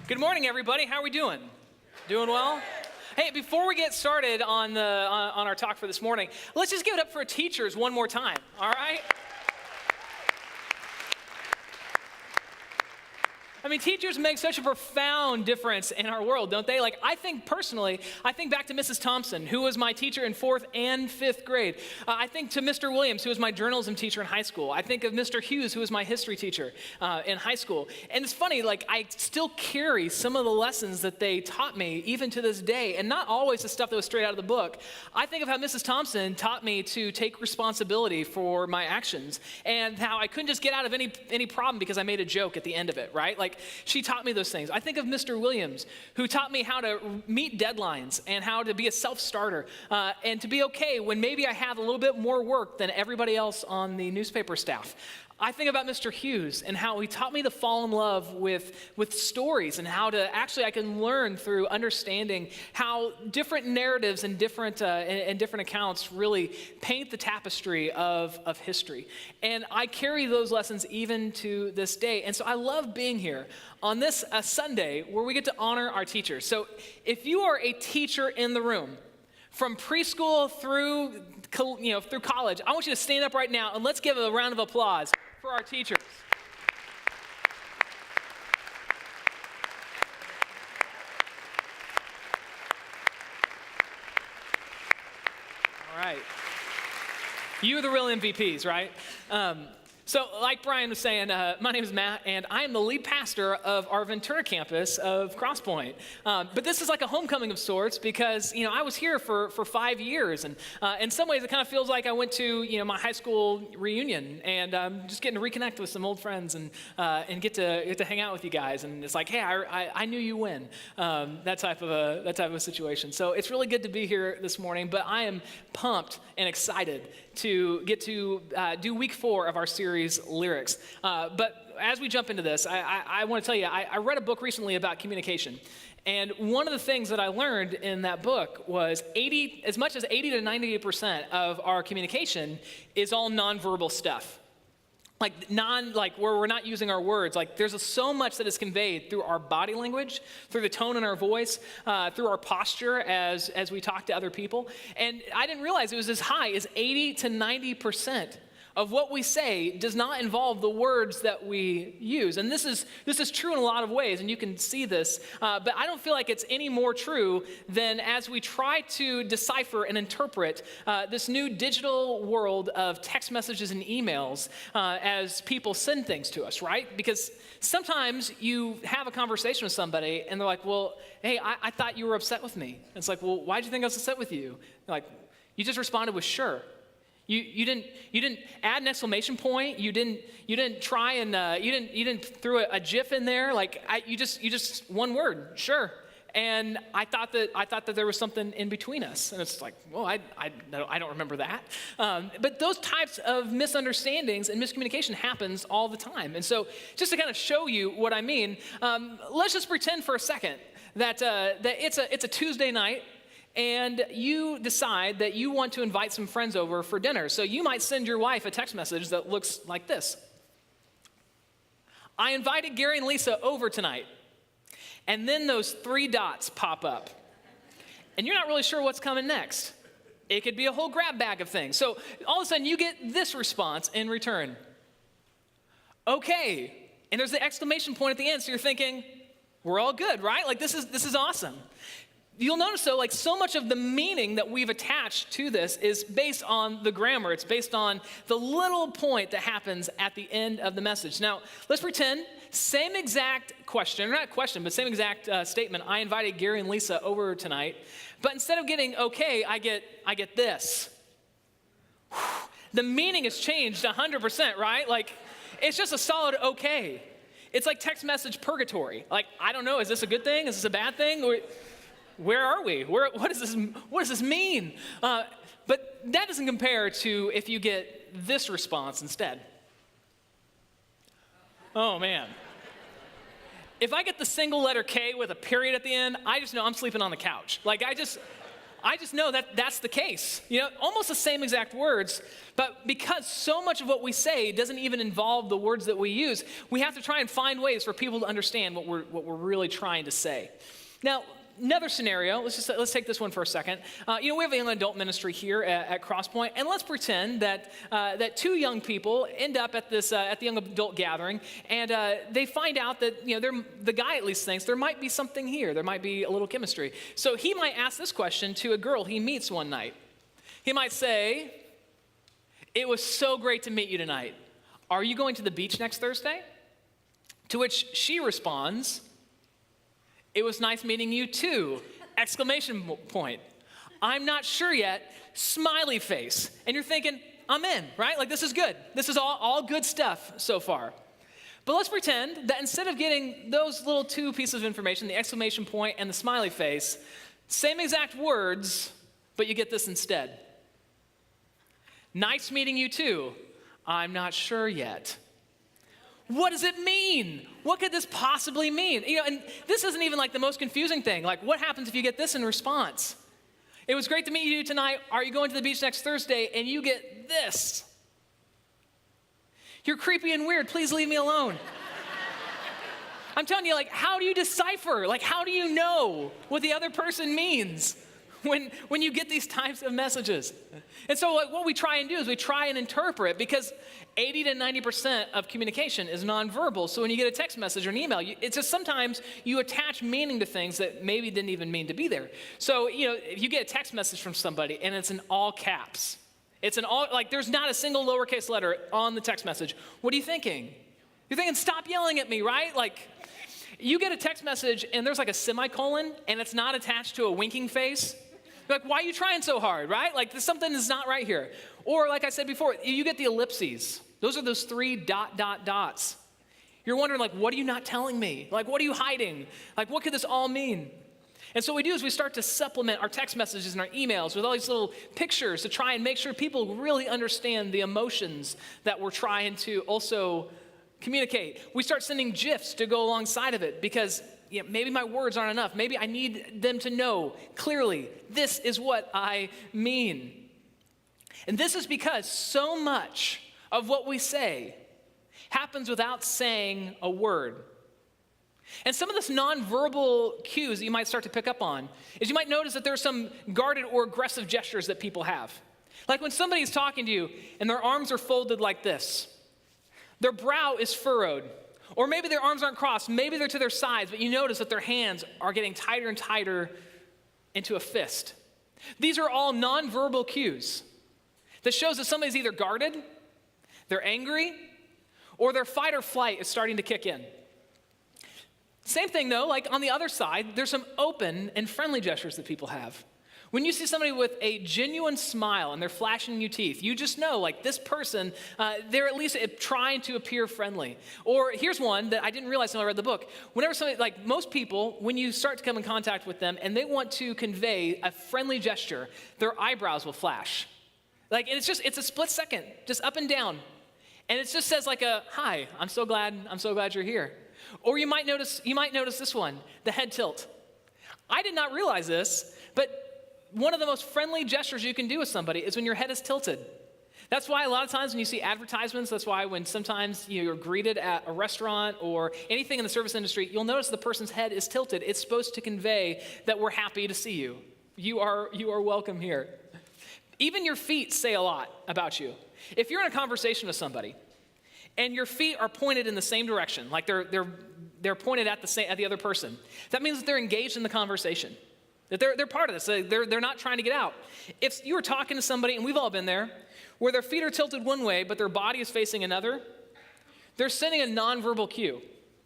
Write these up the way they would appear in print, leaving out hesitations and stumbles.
Good morning, everybody. How are we doing? Doing well? Hey, before we get started on our talk for this morning, let's just give it up for teachers one more time, all right? I mean, teachers make such a profound difference in our world, don't they? Like, I think personally, I think back to Mrs. Thompson, who was my teacher in 4th and 5th grade. I think to Mr. Williams, who was my journalism teacher in high school. I think of Mr. Hughes, who was my history teacher in high school. And it's funny, like, I still carry some of the lessons that they taught me, even to this day, and not always the stuff that was straight out of the book. I think of how Mrs. Thompson taught me to take responsibility for my actions, and how I couldn't just get out of any problem because I made a joke at the end of it, right? Like, she taught me those things. I think of Mr. Williams, who taught me how to meet deadlines and how to be a self-starter and to be okay when maybe I have a little bit more work than everybody else on the newspaper staff. I think about Mr. Hughes and how he taught me to fall in love with stories and how to I can learn through understanding how different narratives and different accounts really paint the tapestry of history. And I carry those lessons even to this day. And so I love being here on this Sunday where we get to honor our teachers. So if you are a teacher in the room, from preschool through college, I want you to stand up right now and let's give a round of applause for our teachers. All right. You are the real MVPs, right? So like Brian was saying, my name is Matt, and I am the lead pastor of our Ventura campus of Crosspoint. But this is like a homecoming of sorts because, I was here for 5 years. And in some ways, it kind of feels like I went to, my high school reunion and just getting to reconnect with some old friends and get to hang out with you guys. And it's like, hey, I knew you when, that type of a situation. So it's really good to be here this morning, but I am pumped and excited to get to do week 4 of our series, Lyrics. But as we jump into this, I want to tell you, I read a book recently about communication. And one of the things that I learned in that book was as much as 80 to 98% of our communication is all nonverbal stuff. Where we're not using our words. Like, there's so much that is conveyed through our body language, through the tone in our voice, through our posture as we talk to other people. And I didn't realize it was as high as 80 to 90% of what we say does not involve the words that we use. And this is true in a lot of ways, and you can see this, but I don't feel like it's any more true than as we try to decipher and interpret this new digital world of text messages and emails as people send things to us, right? Because sometimes you have a conversation with somebody, and they're like, well, hey, I thought you were upset with me. And it's like, well, why did you think I was upset with you? They're like, you just responded with sure. You didn't add an exclamation point. You didn't try and you didn't throw a GIF in there. Like you just one word, sure. And I thought that there was something in between us. And it's like, well, I don't remember that. But those types of misunderstandings and miscommunication happens all the time. And so just to kind of show you what I mean, let's just pretend for a second that it's a Tuesday night. And you decide that you want to invite some friends over for dinner. So you might send your wife a text message that looks like this. I invited Gary and Lisa over tonight. And then those 3 dots pop up. And you're not really sure what's coming next. It could be a whole grab bag of things. So all of a sudden you get this response in return. Okay. And there's the exclamation point at the end. So you're thinking, we're all good, right? Like this is awesome. You'll notice, though, like so much of the meaning that we've attached to this is based on the grammar. It's based on the little point that happens at the end of the message. Now, let's pretend same exact question, or not question, but same exact statement. I invited Gary and Lisa over tonight, but instead of getting okay, I get this. The meaning has changed 100%, right? Like it's just a solid okay. It's like text message purgatory. Like I don't know, is this a good thing? Is this a bad thing? Where are we? What does this mean? But that doesn't compare to if you get this response instead. Oh, man. If I get the single letter K with a period at the end, I just know I'm sleeping on the couch. Like, I just know that that's the case. Almost the same exact words, but because so much of what we say doesn't even involve the words that we use, we have to try and find ways for people to understand what we're really trying to say. Now, another scenario, let's take this one for a second. We have a young adult ministry here at Crosspoint, and let's pretend that two young people end up at the young adult gathering, and they find out that the guy at least thinks there might be something here. There might be a little chemistry. So he might ask this question to a girl he meets one night. He might say, "It was so great to meet you tonight. Are you going to the beach next Thursday?" To which she responds, "It was nice meeting you too!" Exclamation point. "I'm not sure yet," smiley face. And you're thinking, I'm in, right? Like, this is good. This is all good stuff so far. But let's pretend that instead of getting those little two pieces of information, the exclamation point and the smiley face, same exact words, but you get this instead. "Nice meeting you too. I'm not sure yet." What does it mean? What could this possibly mean? And this isn't even like the most confusing thing. Like, what happens if you get this in response? "It was great to meet you tonight. Are you going to the beach next Thursday?" And you get this. "You're creepy and weird. Please leave me alone." I'm telling you, like, how do you decipher? Like, how do you know what the other person means when you get these types of messages? And so what we try and do is we try and interpret, because 80 to 90% of communication is nonverbal. So when you get a text message or an email, it's just sometimes you attach meaning to things that maybe didn't even mean to be there. So, if you get a text message from somebody and it's in all caps, there's not a single lowercase letter on the text message. What are you thinking? You're thinking, stop yelling at me, right? Like, you get a text message and there's like a semicolon and it's not attached to a winking face. You're like, why are you trying so hard, right? Like, something is not right here. Or like I said before, you get the ellipses. Those are those 3 dots. You're wondering, like, what are you not telling me? Like, what are you hiding? Like, what could this all mean? And so what we do is we start to supplement our text messages and our emails with all these little pictures to try and make sure people really understand the emotions that we're trying to also communicate. We start sending GIFs to go alongside of it because maybe my words aren't enough. Maybe I need them to know clearly, this is what I mean. And this is because so much of what we say happens without saying a word. And some of this nonverbal cues that you might start to pick up on is you might notice that there are some guarded or aggressive gestures that people have. Like when somebody's talking to you and their arms are folded like this, their brow is furrowed, or maybe their arms aren't crossed, maybe they're to their sides, but you notice that their hands are getting tighter and tighter into a fist. These are all nonverbal cues that shows that somebody's either guarded, they're angry, or their fight or flight is starting to kick in. Same thing though, like on the other side, there's some open and friendly gestures that people have. When you see somebody with a genuine smile and they're flashing you teeth, you just know, like, this person, they're at least trying to appear friendly. Or here's one that I didn't realize until I read the book. Whenever somebody, like most people, when you start to come in contact with them and they want to convey a friendly gesture, their eyebrows will flash. Like, and it's a split second, just up and down. And it just says like hi, I'm so glad you're here. Or you might notice this one, the head tilt. I did not realize this, but one of the most friendly gestures you can do with somebody is when your head is tilted. That's why a lot of times when you see advertisements, that's why when sometimes you're greeted at a restaurant or anything in the service industry, you'll notice the person's head is tilted. It's supposed to convey that we're happy to see you. You are welcome here. Even your feet say a lot about you. If you're in a conversation with somebody and your feet are pointed in the same direction, like they're pointed at the other person, that means that they're engaged in the conversation. That they're part of this. They're not trying to get out. If you were talking to somebody, and we've all been there, where their feet are tilted one way, but their body is facing another, they're sending a nonverbal cue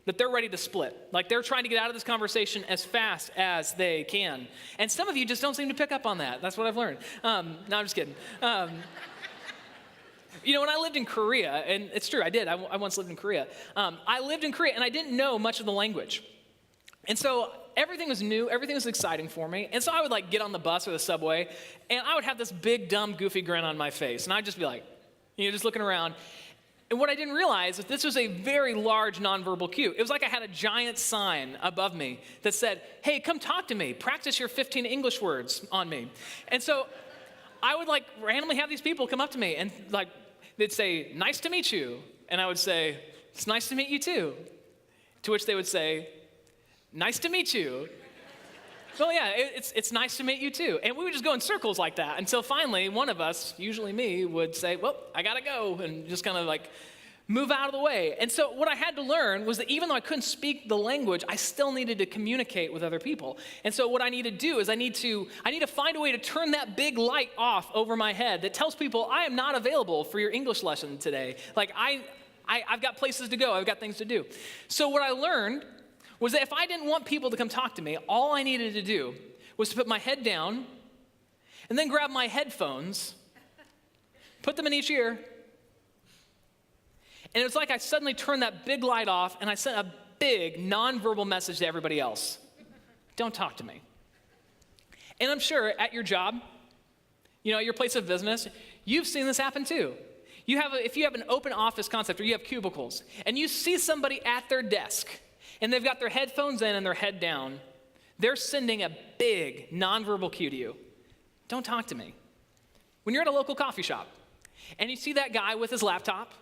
that they're ready to split. Like they're trying to get out of this conversation as fast as they can. And some of you just don't seem to pick up on that. That's what I've learned. No, I'm just kidding. When I lived in Korea, and it's true, I did. I once lived in Korea. I lived in Korea, and I didn't know much of the language. And so everything was new, everything was exciting for me. And so I would like get on the bus or the subway, and I would have this big, dumb, goofy grin on my face. And I'd just be like, just looking around. And what I didn't realize is this was a very large nonverbal cue. It was like I had a giant sign above me that said, hey, come talk to me. Practice your 15 English words on me. And so I would like randomly have these people come up to me and like, they'd say, nice to meet you. And I would say, it's nice to meet you too. To which they would say, nice to meet you. Well, yeah, it's nice to meet you too. And we would just go in circles like that until finally one of us, usually me, would say, well, I gotta go, and just kind of like move out of the way. And so what I had to learn was that even though I couldn't speak the language, I still needed to communicate with other people. And so what I need to do is I need to find a way to turn that big light off over my head that tells people I am not available for your English lesson today. Like I've got places to go, I've got things to do. So what I learned was that if I didn't want people to come talk to me, all I needed to do was to put my head down and then grab my headphones, put them in each ear, and it was like I suddenly turned that big light off and I sent a big nonverbal message to everybody else. Don't talk to me. And I'm sure at your job, your place of business, you've seen this happen too. If you have an open office concept or you have cubicles and you see somebody at their desk and they've got their headphones in and their head down, they're sending a big nonverbal cue to you. Don't talk to me. When you're at a local coffee shop and you see that guy with his laptop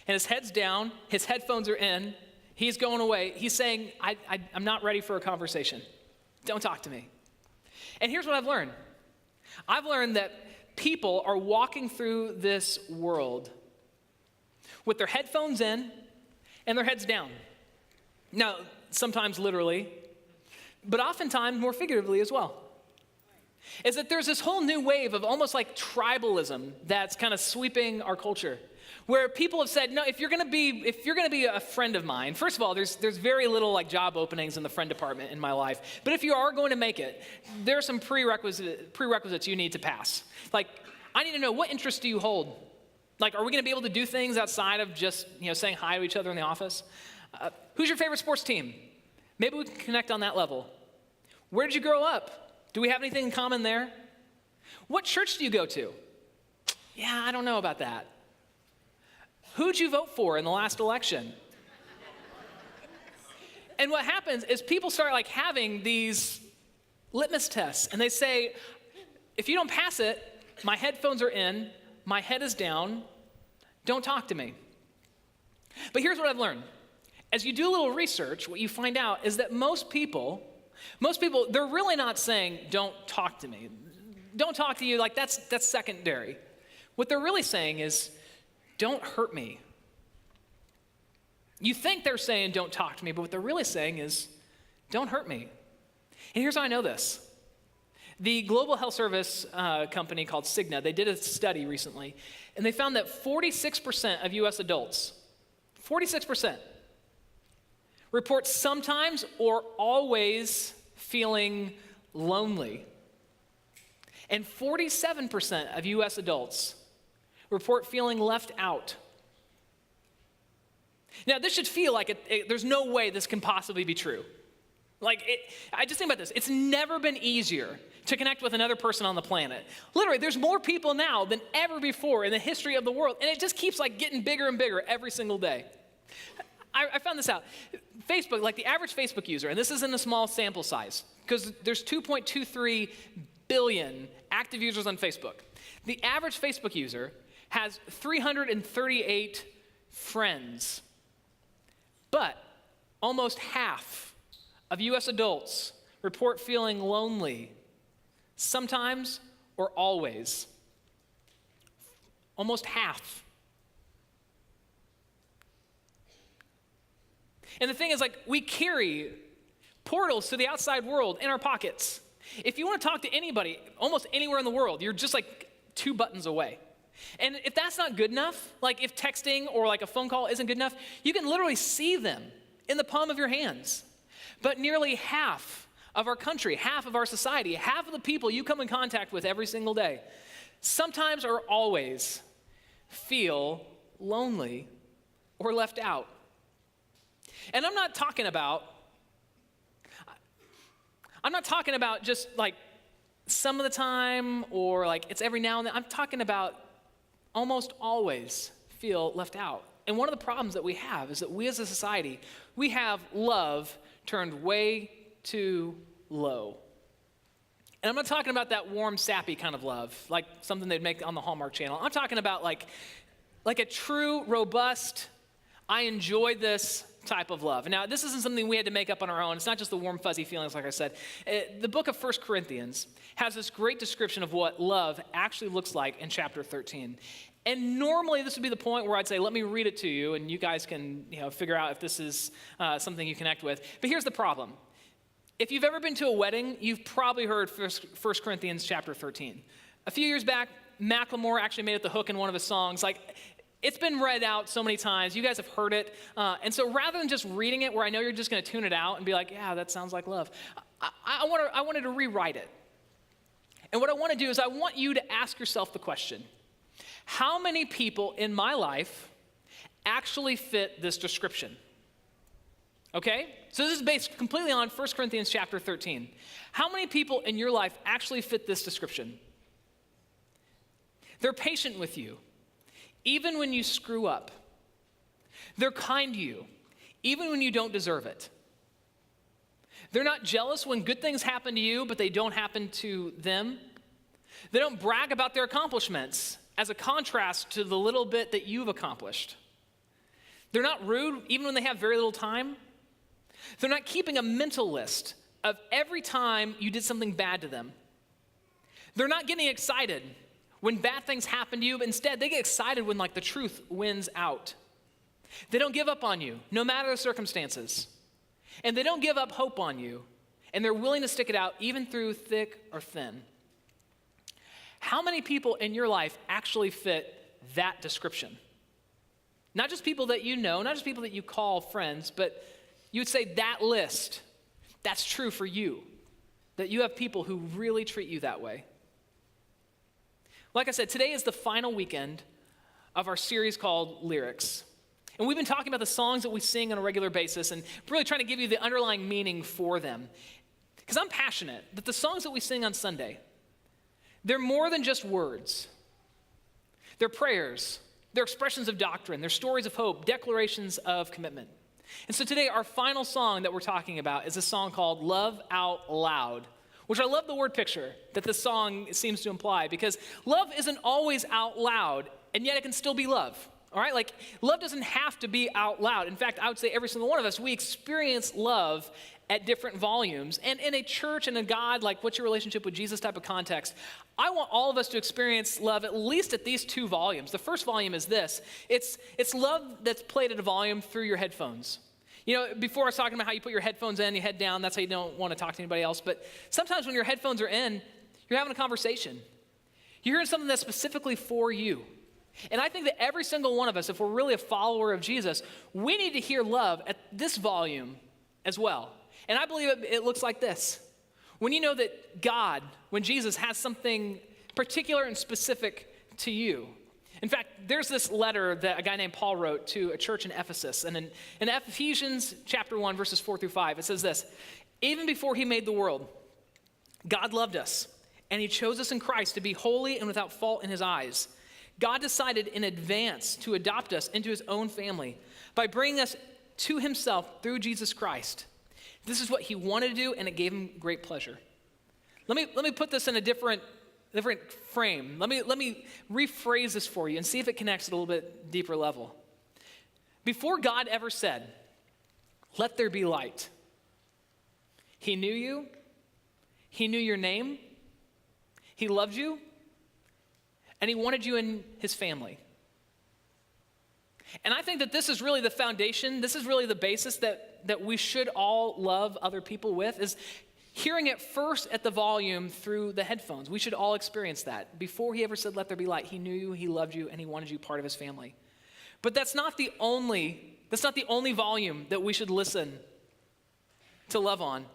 and his head's down, his headphones are in, he's going away, he's saying, I'm not ready for a conversation. Don't talk to me. And here's what I've learned. I've learned that people are walking through this world with their headphones in and their heads down. Now, sometimes literally, but oftentimes more figuratively as well. Is that there's this whole new wave of almost like tribalism that's kind of sweeping our culture, where people have said, no, if you're gonna be a friend of mine, first of all, there's very little like job openings in the friend department in my life. But if you are going to make it, there are some prerequisites you need to pass. Like, I need to know, what interests do you hold? Like, are we gonna be able to do things outside of just saying hi to each other in the office? Who's your favorite sports team? Maybe we can connect on that level. Where did you grow up? Do we have anything in common there? What church do you go to? Yeah, I don't know about that. Who'd you vote for in the last election? And what happens is people start like having these litmus tests, and they say, if you don't pass it, my headphones are in, my head is down, don't talk to me. But here's what I've learned. As you do a little research, what you find out is that most people, they're really not saying, don't talk to me. Don't talk to you, like that's secondary. What they're really saying is, don't hurt me. You think they're saying, don't talk to me, but what they're really saying is, don't hurt me. And here's how I know this. The global health service company called Cigna, they did a study recently, and they found that 46% of US adults, 46%, report sometimes or always feeling lonely. And 47% of US adults report feeling left out. Now, this should feel like there's no way this can possibly be true. I just think about this. It's never been easier to connect with another person on the planet. Literally, there's more people now than ever before in the history of the world, and it just keeps like getting bigger and bigger every single day. I found this out. Facebook, like the average Facebook user, and this isn't a small sample size, because there's 2.23 billion active users on Facebook. The average Facebook user has 338 friends, but almost half of US adults report feeling lonely, sometimes or always. Almost half. And the thing is, like, we carry portals to the outside world in our pockets. If you want to talk to anybody, almost anywhere in the world, you're just like 2 buttons away. And if that's not good enough, like if texting or like a phone call isn't good enough, you can literally see them in the palm of your hands. But nearly half of our country, half of our society, half of the people you come in contact with every single day, sometimes or always feel lonely or left out. And I'm not talking about just like some of the time or like it's every now and then. I'm talking about almost always feel left out. And one of the problems that we have is that we as a society, we have love turned way too low. And I'm not talking about that warm, sappy kind of love, like something they'd make on the Hallmark Channel. I'm talking about like a true, robust, I enjoy this type of love. Now, this isn't something we had to make up on our own. It's not just the warm, fuzzy feelings, like I said. The book of 1 Corinthians has this great description of what love actually looks like in chapter 13. And normally this would be the point where I'd say, let me read it to you, and you guys can figure out if this is something you connect with. But here's the problem. If you've ever been to a wedding, you've probably heard 1 Corinthians chapter 13. A few years back, Macklemore actually made it the hook in one of his songs. It's been read out so many times. You guys have heard it. And so rather than just reading it where I know you're just going to tune it out and be like, yeah, that sounds like love, I wanted to rewrite it. And what I want to do is I want you to ask yourself the question, how many people in my life actually fit this description? Okay? So this is based completely on 1 Corinthians chapter 13. How many people in your life actually fit this description? They're patient with you, even when you screw up. They're kind to you, even when you don't deserve it. They're not jealous when good things happen to you, but they don't happen to them. They don't brag about their accomplishments as a contrast to the little bit that you've accomplished. They're not rude, even when they have very little time. They're not keeping a mental list of every time you did something bad to them. They're not getting excited when bad things happen to you, but instead they get excited when the truth wins out. They don't give up on you, no matter the circumstances. And they don't give up hope on you, and they're willing to stick it out even through thick or thin. How many people in your life actually fit that description? Not just people that you know, not just people that you call friends, but you would say that list, that's true for you, that you have people who really treat you that way. Like I said, today is the final weekend of our series called Lyrics. And we've been talking about the songs that we sing on a regular basis and really trying to give you the underlying meaning for them. Because I'm passionate that the songs that we sing on Sunday, they're more than just words. They're prayers, they're expressions of doctrine, they're stories of hope, declarations of commitment. And so today, our final song that we're talking about is a song called Love Out Loud, which I love the word picture that this song seems to imply, because love isn't always out loud, and yet it can still be love. All right, love doesn't have to be out loud. In fact, I would say every single one of us, we experience love at different volumes. And in a church and a God, what's your relationship with Jesus type of context, I want all of us to experience love at least at these two volumes. The first volume is this. It's love that's played at a volume through your headphones. Before I was talking about how you put your headphones in, you head down, that's how you don't want to talk to anybody else. But sometimes when your headphones are in, you're having a conversation. You're hearing something that's specifically for you. And I think that every single one of us, if we're really a follower of Jesus, we need to hear love at this volume as well. And I believe it looks like this. When you know that God, when Jesus has something particular and specific to you. In fact, there's this letter that a guy named Paul wrote to a church in Ephesus. And in Ephesians chapter 1, verses 4 through 5, it says this: even before he made the world, God loved us, and he chose us in Christ to be holy and without fault in his eyes. God decided in advance to adopt us into his own family by bringing us to himself through Jesus Christ. This is what he wanted to do, and it gave him great pleasure. Let me put this in a different frame. Let me rephrase this for you and see if it connects at a little bit deeper level. Before God ever said, "Let there be light," he knew you, he knew your name, he loved you, and he wanted you in his family. And I think that this is really the foundation, this is really the basis that we should all love other people with, is hearing it first at the volume through the headphones. We should all experience that. Before he ever said, "Let there be light," he knew you, he loved you, and he wanted you part of his family. But that's not the only volume that we should listen to love on.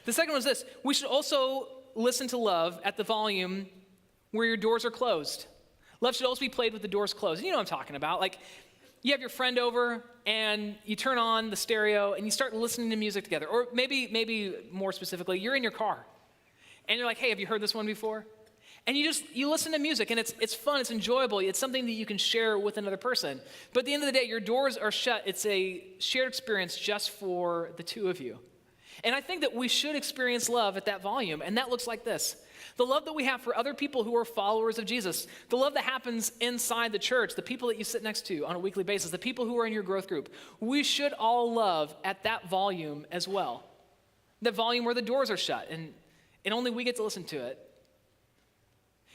The second one is this: we should also listen to love at the volume where your doors are closed. Love should also be played with the doors closed. You know what I'm talking about. You have your friend over and you turn on the stereo and you start listening to music together. Or maybe more specifically, you're in your car and you're like, "Hey, have you heard this one before?" And you listen to music, and it's fun, it's enjoyable, it's something that you can share with another person. But at the end of the day, your doors are shut. It's a shared experience just for the two of you. And I think that we should experience love at that volume, and that looks like this. The love that we have for other people who are followers of Jesus, the love that happens inside the church, the people that you sit next to on a weekly basis, the people who are in your growth group, we should all love at that volume as well. That volume where the doors are shut, and only we get to listen to it.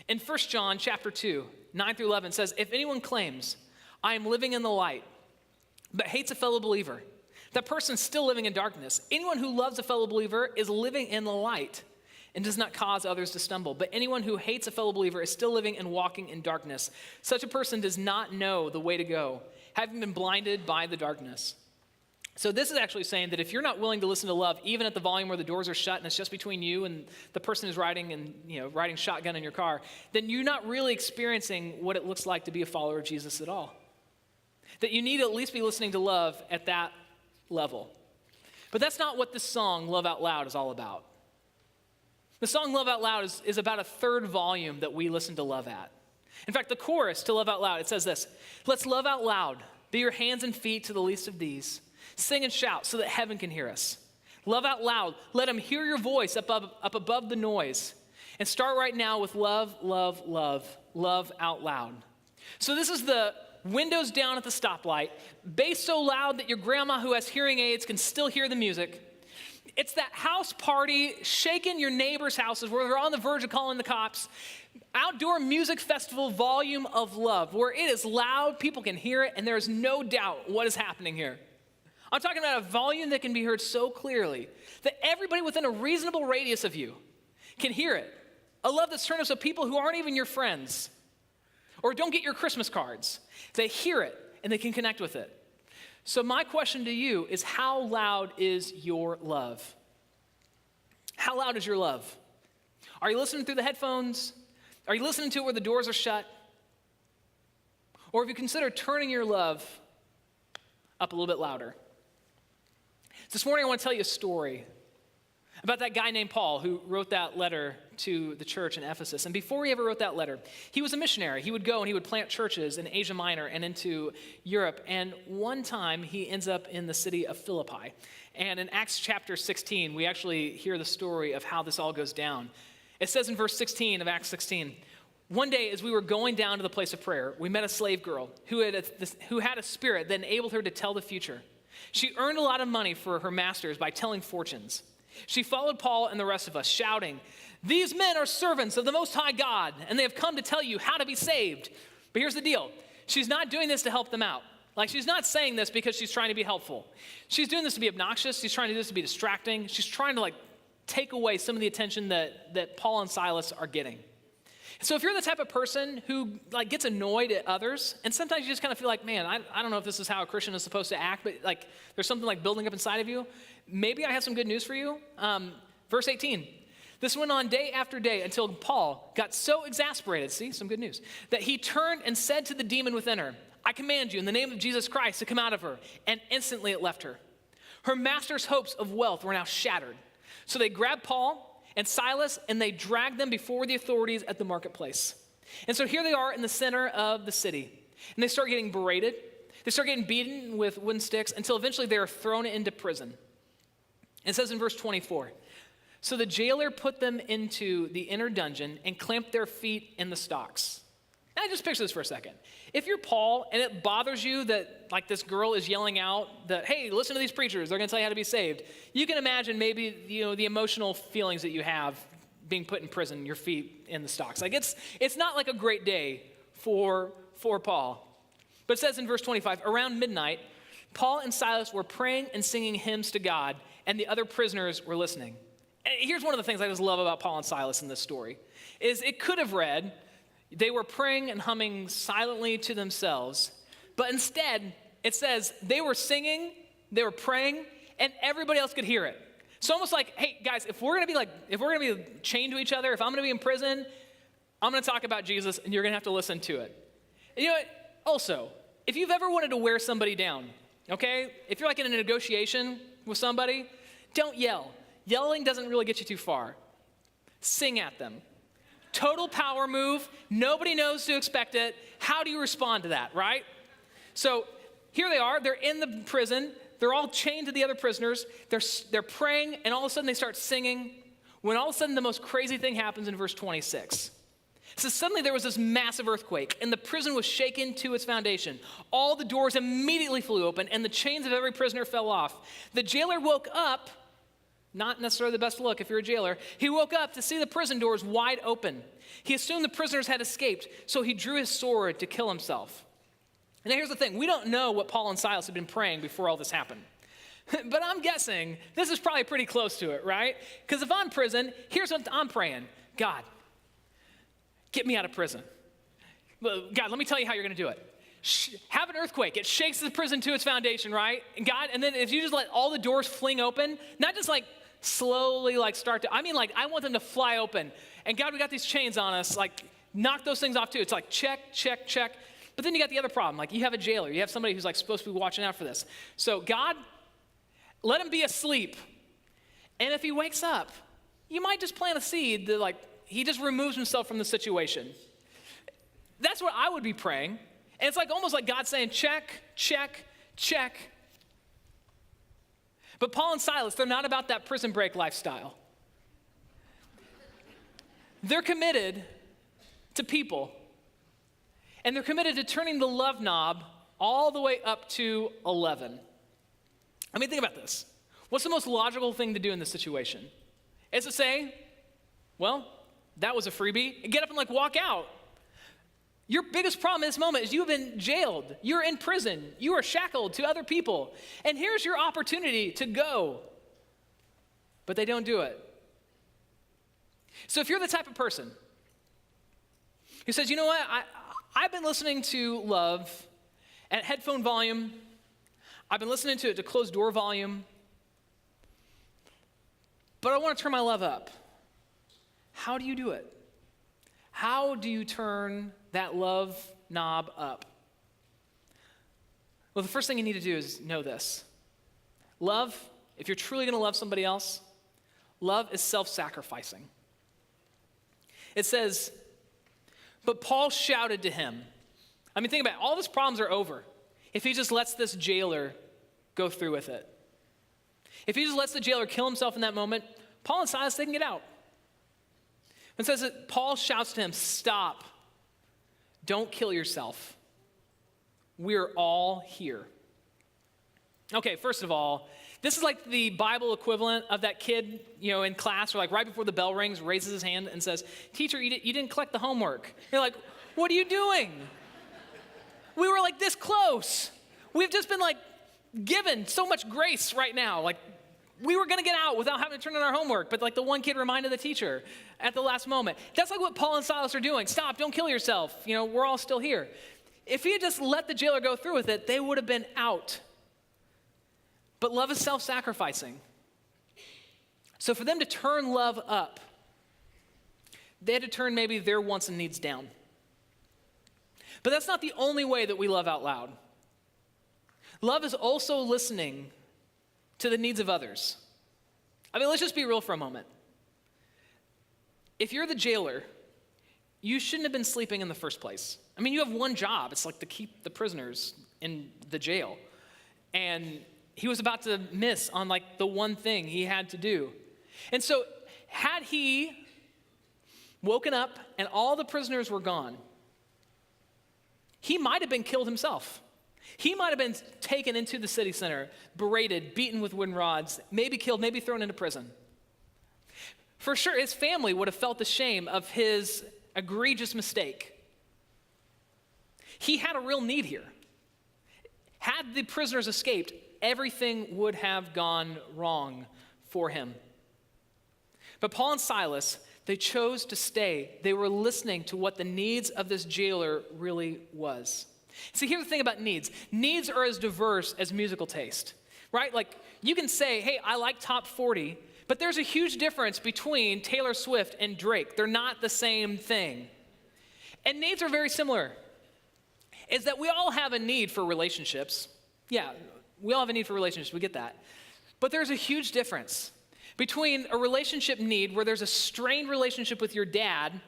In 1 John chapter 2, 9 through 11 says, if anyone claims, I am living in the light, but hates a fellow believer, that person's still living in darkness. Anyone who loves a fellow believer is living in the light and does not cause others to stumble. But anyone who hates a fellow believer is still living and walking in darkness. Such a person does not know the way to go, having been blinded by the darkness. So this is actually saying that if you're not willing to listen to love, even at the volume where the doors are shut and it's just between you and the person who's riding shotgun in your car, then you're not really experiencing what it looks like to be a follower of Jesus at all. That you need to at least be listening to love at that level. But that's not what this song, Love Out Loud, is all about. The song Love Out Loud is about a third volume that we listen to love at. In fact, the chorus to Love Out Loud, it says this, let's love out loud, be your hands and feet to the least of these. Sing and shout so that heaven can hear us. Love out loud, let them hear your voice up above the noise. And start right now with love, love, love, love out loud. So this is the windows down at the stoplight, bass so loud that your grandma who has hearing aids can still hear the music. It's that house party, shaking your neighbors' houses where they're on the verge of calling the cops. Outdoor music festival volume of love, where it is loud, people can hear it, and there's no doubt what is happening here. I'm talking about a volume that can be heard so clearly that everybody within a reasonable radius of you can hear it. A love that's turned up so people who aren't even your friends or don't get your Christmas cards, they hear it and they can connect with it. So my question to you is, how loud is your love? How loud is your love? Are you listening through the headphones? Are you listening to it where the doors are shut? Or have you considered turning your love up a little bit louder? This morning I want to tell you a story about that guy named Paul who wrote that letter to the church in Ephesus. And before he ever wrote that letter, he was a missionary. He would go and he would plant churches in Asia Minor and into Europe. And one time he ends up in the city of Philippi. And in Acts chapter 16, we actually hear the story of how this all goes down. It says in verse 16 of Acts 16, one day as we were going down to the place of prayer, we met a slave girl who had a spirit that enabled her to tell the future. She earned a lot of money for her masters by telling fortunes. She followed Paul and the rest of us, shouting, these men are servants of the Most High God, and they have come to tell you how to be saved. But here's the deal. She's not doing this to help them out. Like, she's not saying this because she's trying to be helpful. She's doing this to be obnoxious. She's trying to do this to be distracting. She's trying to, take away some of the attention that Paul and Silas are getting. So if you're the type of person who gets annoyed at others, and sometimes you just kind of feel like, man, I don't know if this is how a Christian is supposed to act, but there's something building up inside of you, maybe I have some good news for you. Verse 18, this went on day after day until Paul got so exasperated, see, some good news, that he turned and said to the demon within her, I command you in the name of Jesus Christ to come out of her. And instantly it left her. Her master's hopes of wealth were now shattered. So they grabbed Paul and Silas, and they dragged them before the authorities at the marketplace. And so here they are in the center of the city. And they start getting berated. They start getting beaten with wooden sticks until eventually they are thrown into prison. It says in verse 24, so the jailer put them into the inner dungeon and clamped their feet in the stocks. Now just picture this for a second. If you're Paul and it bothers you that this girl is yelling out that, hey, listen to these preachers, they're going to tell you how to be saved. You can imagine maybe the emotional feelings that you have being put in prison, your feet in the stocks. It's not a great day for Paul. But it says in verse 25, around midnight, Paul and Silas were praying and singing hymns to God, and the other prisoners were listening. And here's one of the things I just love about Paul and Silas in this story, is it could have read, they were praying and humming silently to themselves, but instead it says they were singing, they were praying, and everybody else could hear it. It's almost like, hey guys, if we're gonna be chained to each other, if I'm gonna be in prison, I'm gonna talk about Jesus, and you're gonna have to listen to it. And you know what? Also, if you've ever wanted to wear somebody down, okay, if you're in a negotiation with somebody, don't yell. Yelling doesn't really get you too far. Sing at them. Total power move. Nobody knows to expect it. How do you respond to that, right? So here they are. They're in the prison. They're all chained to the other prisoners. They're praying, and all of a sudden they start singing. When all of a sudden the most crazy thing happens in verse 26. So suddenly there was this massive earthquake, and the prison was shaken to its foundation. All the doors immediately flew open, and the chains of every prisoner fell off. The jailer woke up, not necessarily the best look if you're a jailer. He woke up to see the prison doors wide open. He assumed the prisoners had escaped, so he drew his sword to kill himself. And now here's the thing. We don't know what Paul and Silas had been praying before all this happened. But I'm guessing this is probably pretty close to it, right? Because if I'm in prison, here's what I'm praying. God, get me out of prison. God, let me tell you how you're going to do it. Have an earthquake. It shakes the prison to its foundation, right? And God, and then if you just let all the doors fling open, not just like slowly like start to, I mean like I want them to fly open. And God, we got these chains on us, like knock those things off too. It's like check, check, check. But then you got the other problem. Like you have a jailer. You have somebody who's like supposed to be watching out for this. So God, let him be asleep. And if he wakes up, you might just plant a seed that like he just removes himself from the situation. That's what I would be praying. And it's like almost like God saying, check, check, check. But Paul and Silas, they're not about that prison break lifestyle. They're committed to people. And they're committed to turning the love knob all the way up to 11. I mean, think about this. What's the most logical thing to do in this situation? Is to say, well, that was a freebie, and get up and like walk out. Your biggest problem in this moment is you've been jailed. You're in prison. You are shackled to other people. And here's your opportunity to go. But they don't do it. So if you're the type of person who says, you know what, I've been listening to Love at headphone volume. I've been listening to it to closed door volume. But I want to turn my love up. How do you do it? How do you turn that love knob up? Well, the first thing you need to do is know this. Love, if you're truly going to love somebody else, love is self-sacrificing. It says, but Paul shouted to him. I mean, think about it. All of his problems are over if he just lets this jailer go through with it. If he just lets the jailer kill himself in that moment, Paul and Silas, they can get out. It says that Paul shouts to him, stop. Don't kill yourself. We're all here. Okay, first of all, this is like the Bible equivalent of that kid, in class, or like right before the bell rings, raises his hand and says, teacher, you didn't collect the homework. You're like, what are you doing? We were like this close. We've just been like given so much grace right now. Like we were going to get out without having to turn in our homework, but like the one kid reminded the teacher at the last moment. That's like what Paul and Silas are doing. Stop, don't kill yourself. We're all still here. If he had just let the jailer go through with it, they would have been out. But love is self-sacrificing. So for them to turn love up, they had to turn maybe their wants and needs down. But that's not the only way that we love out loud. Love is also listening to the needs of others. I mean, let's just be real for a moment. If you're the jailer, you shouldn't have been sleeping in the first place. I mean, you have one job. It's like to keep the prisoners in the jail. And he was about to miss on like the one thing he had to do. And so had he woken up and all the prisoners were gone, he might have been killed himself. He might have been taken into the city center, berated, beaten with wooden rods, maybe killed, maybe thrown into prison. For sure, his family would have felt the shame of his egregious mistake. He had a real need here. Had the prisoners escaped, everything would have gone wrong for him. But Paul and Silas, they chose to stay. They were listening to what the needs of this jailer really was. See, here's the thing about needs. Needs are as diverse as musical taste, right? Like, you can say, hey, I like top 40, but there's a huge difference between Taylor Swift and Drake. They're not the same thing. And needs are very similar. Is that we all have a need for relationships. Yeah, we all have a need for relationships. We get that. But there's a huge difference between a relationship need where there's a strained relationship with your dad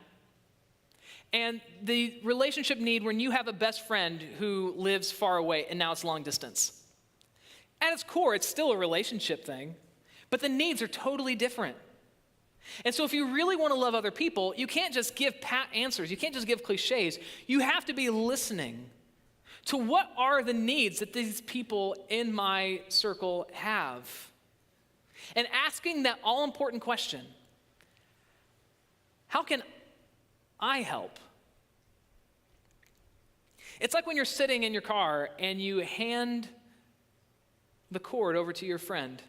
and the relationship need when you have a best friend who lives far away and now it's long distance. At its core, it's still a relationship thing, but the needs are totally different. And so if you really want to love other people, you can't just give pat answers. You can't just give cliches. You have to be listening to what are the needs that these people in my circle have. And asking that all-important question, how can I help? It's like when you're sitting in your car and you hand the cord over to your friend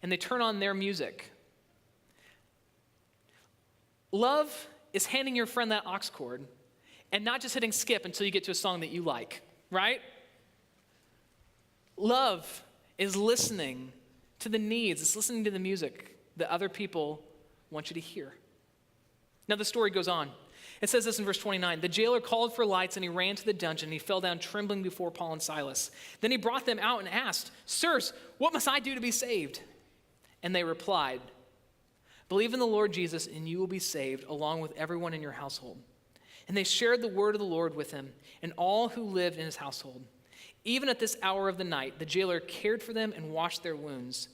and they turn on their music. Love is handing your friend that aux cord and not just hitting skip until you get to a song that you like, right? Love is listening to the needs. It's listening to the music that other people want you to hear. Now the story goes on. It says this in verse 29. The jailer called for lights and he ran to the dungeon and he fell down trembling before Paul and Silas. Then he brought them out and asked, "Sirs, what must I do to be saved?" And they replied, "Believe in the Lord Jesus and you will be saved along with everyone in your household." And they shared the word of the Lord with him and all who lived in his household. Even at this hour of the night, the jailer cared for them and washed their wounds.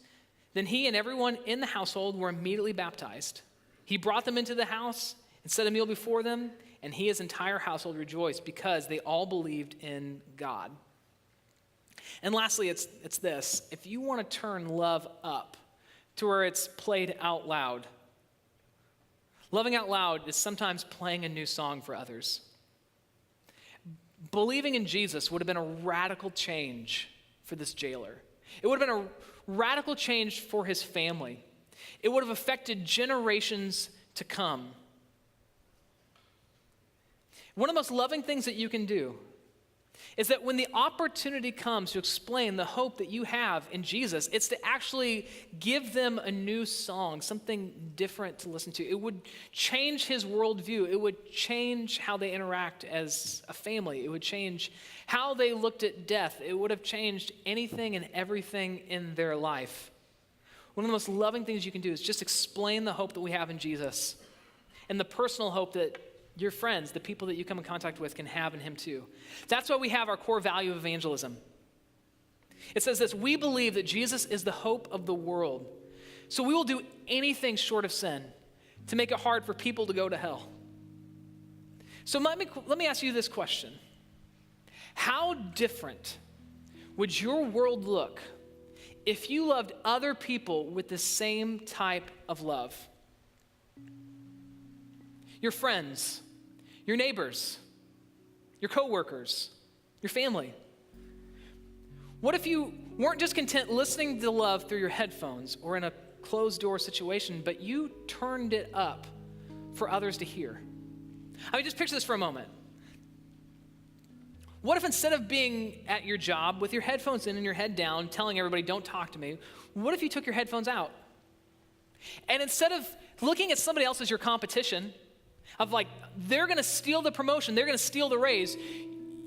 Then he and everyone in the household were immediately baptized. He brought them into the house and set a meal before them, and he and his entire household rejoiced because they all believed in God. And lastly, it's this. If you want to turn love up to where it's played out loud, loving out loud is sometimes playing a new song for others. Believing in Jesus would have been a radical change for this jailer. It would have been a radical change for his family. It would have affected generations to come. One of the most loving things that you can do is that when the opportunity comes to explain the hope that you have in Jesus, it's to actually give them a new song, something different to listen to. It would change his worldview. It would change how they interact as a family. It would change how they looked at death. It would have changed anything and everything in their life. One of the most loving things you can do is just explain the hope that we have in Jesus and the personal hope that your friends, the people that you come in contact with, can have in him too. That's why we have our core value of evangelism. It says this: we believe that Jesus is the hope of the world. So we will do anything short of sin to make it hard for people to go to hell. So let me ask you this question. How different would your world look if you loved other people with the same type of love? Your friends, your neighbors, your coworkers, your family. What if you weren't just content listening to love through your headphones or in a closed door situation, but you turned it up for others to hear? I mean, just picture this for a moment. What if instead of being at your job with your headphones in and your head down, telling everybody, "Don't talk to me," what if you took your headphones out? And instead of looking at somebody else as your competition, of like, they're going to steal the promotion, they're going to steal the raise,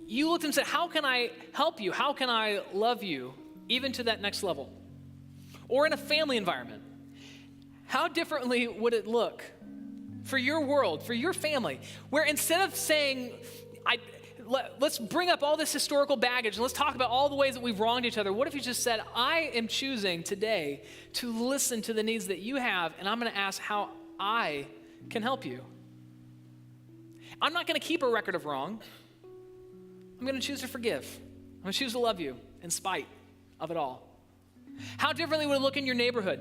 you looked and said, "How can I help you? How can I love you, even to that next level?" Or in a family environment, how differently would it look for your world, for your family, where instead of saying, let's bring up all this historical baggage and let's talk about all the ways that we've wronged each other, what if you just said, "I am choosing today to listen to the needs that you have, and I'm going to ask how I can help you. I'm not going to keep a record of wrong. I'm going to choose to forgive. I'm going to choose to love you in spite of it all." How differently would it look in your neighborhood?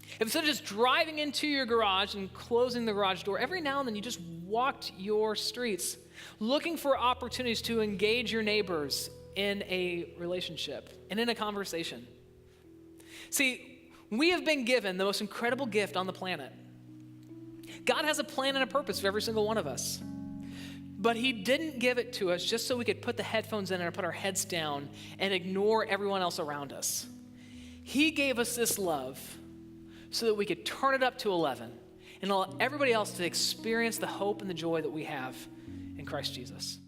If instead of just driving into your garage and closing the garage door, every now and then you just walked your streets looking for opportunities to engage your neighbors in a relationship and in a conversation. See, we have been given the most incredible gift on the planet. God has a plan and a purpose for every single one of us. But he didn't give it to us just so we could put the headphones in and put our heads down and ignore everyone else around us. He gave us this love so that we could turn it up to 11 and allow everybody else to experience the hope and the joy that we have in Christ Jesus.